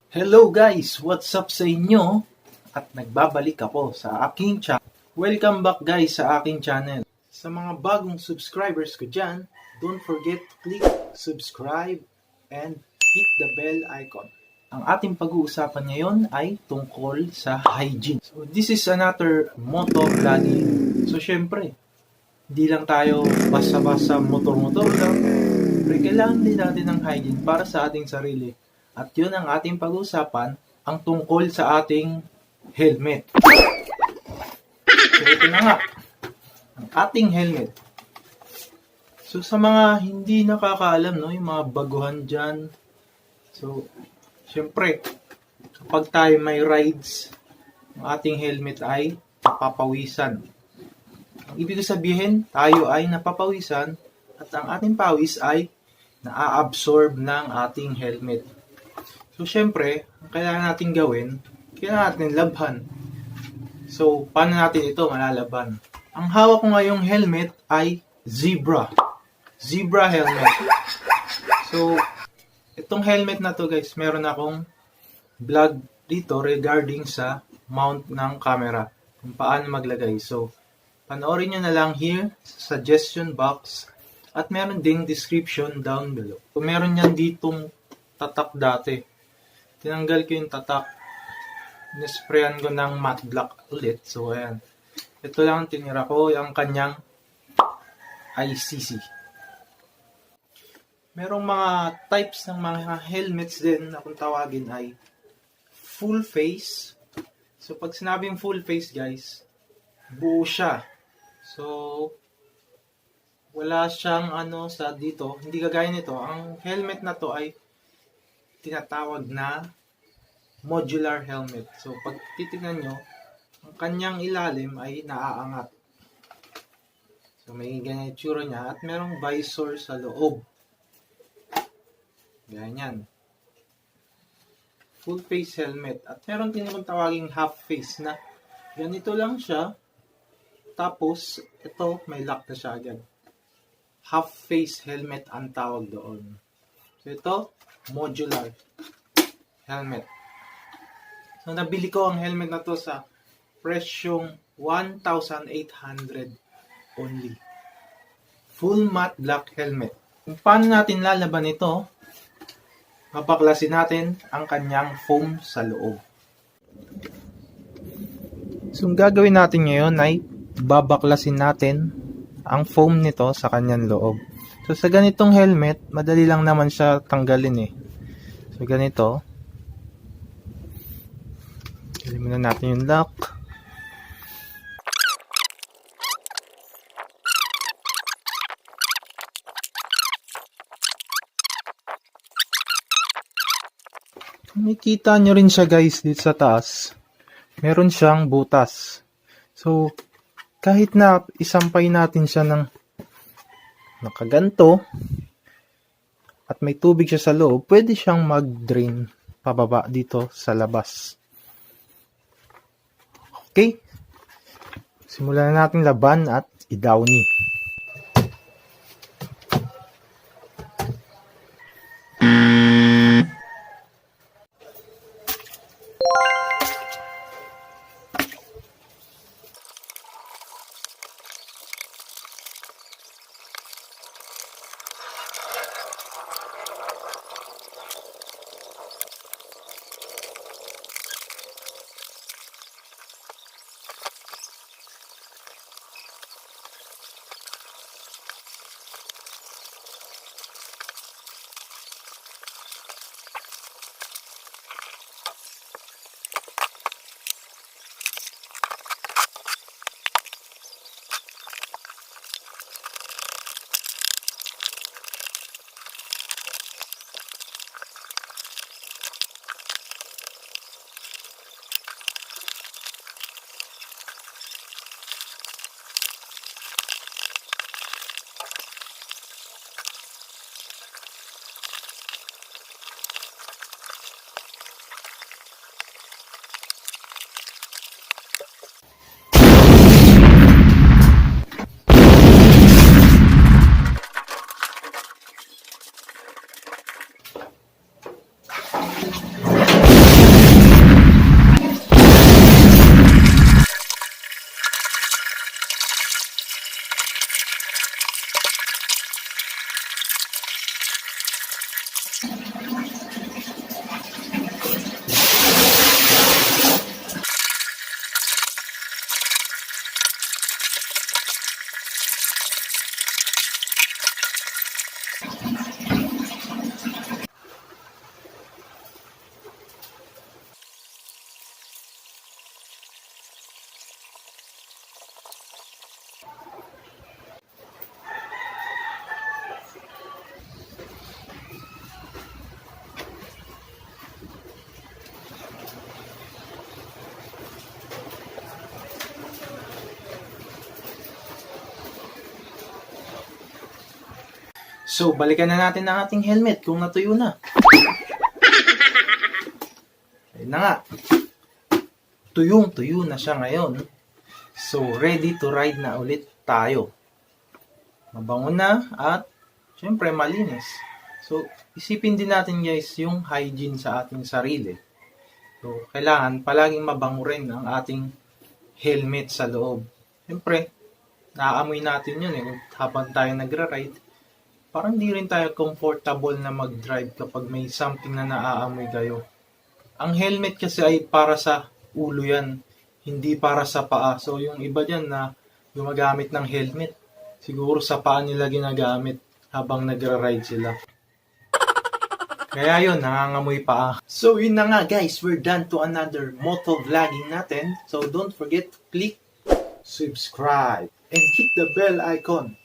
Hello guys! What's up sa inyo? At nagbabalik ako sa aking channel. Welcome back guys sa aking channel. Sa mga bagong subscribers ko dyan, don't forget to click subscribe and hit the bell icon. Ang ating pag-uusapan ngayon ay tungkol sa hygiene. So this is another motovlogging. So syempre, hindi lang tayo basta-basta motor-motor lang. Pero kailangan din natin ng hygiene para sa ating sarili. At yun ang ating pag-uusapan, ang tungkol sa ating helmet. So ito na nga, ang ating helmet. So sa mga hindi nakakaalam, no, yung mga baguhan dyan. So, syempre, kapag tayo may rides, ang ating helmet ay napapawisan. Ang ibig sabihin, tayo ay napapawisan at ang ating pawis ay naa-absorb ng ating helmet. So, syempre, ang kailangan natin gawin, kailangan natin labhan. So, paano natin ito malalaban? Ang hawak ko ngayong helmet ay zebra. Zebra helmet. So, itong helmet na to guys, meron akong vlog dito regarding sa mount ng camera. Kung paano maglagay. So, panoorin nyo na lang here sa suggestion box. At meron ding description down below. So, meron yan ditong tatak dati. Tinanggal ko yung tatak. Nisprayan ko ng matte black ulit. So, ayan. Ito lang ang tinira ko. Yung kanyang ICC. Merong mga types ng mga helmets din na kung tawagin ay full face. So, pag sinabing full face, guys, buo siya. So, wala siyang sa dito. Hindi kagaya nito. Ang helmet na to ay tinatawag na modular helmet. So, pag titignan nyo, ang kanyang ilalim ay naaangat. So, may ganyan itsura niya at merong visor sa loob. Ganyan. Full face helmet. At meron din yung tawaging half face na ganito lang siya. Tapos, ito, may lock na siya agad. Half face helmet ang tawag doon. So, ito, modular helmet. So, nabili ko ang helmet na to sa presyong 1,800 only. Full matte black helmet. Kung paano natin lalaban ito, mapaklasin natin ang kanyang foam sa loob. So, ang gagawin natin ngayon ay babaklasin natin ang foam nito sa kanyang loob. So, sa ganitong helmet, madali lang naman siya tanggalin eh. So, ganito. Tanggalin muna natin yung lock. Makikita nyo rin siya guys dito sa taas. Meron siyang butas. So, kahit na isampay natin siya ng nakaganto at may tubig siya sa loob, pwede siyang mag-drain pababa dito sa labas. Okay? Simulan na natin laban at i-downy. So, balikan na natin ang ating helmet kung natuyo na. Ayun na nga. Tuyong-tuyo na siya ngayon. So, ready to ride na ulit tayo. Mabango na at syempre malinis. So, isipin din natin guys yung hygiene sa ating sarili. So, kailangan palaging mabango rin ang ating helmet sa loob. Syempre, naaamoy natin yun habang tayo nagra-ride. Parang di rin tayo comfortable na mag-drive kapag may something na naaamoy kayo. Ang helmet kasi ay para sa ulo yan, hindi para sa paa. So, yung iba dyan na gumagamit ng helmet, siguro sa paa nila ginagamit habang nagra-ride sila. Kaya yun, nangangamoy pa. So yun na nga guys, we're done to another motovlogging natin. So don't forget to click subscribe and hit the bell icon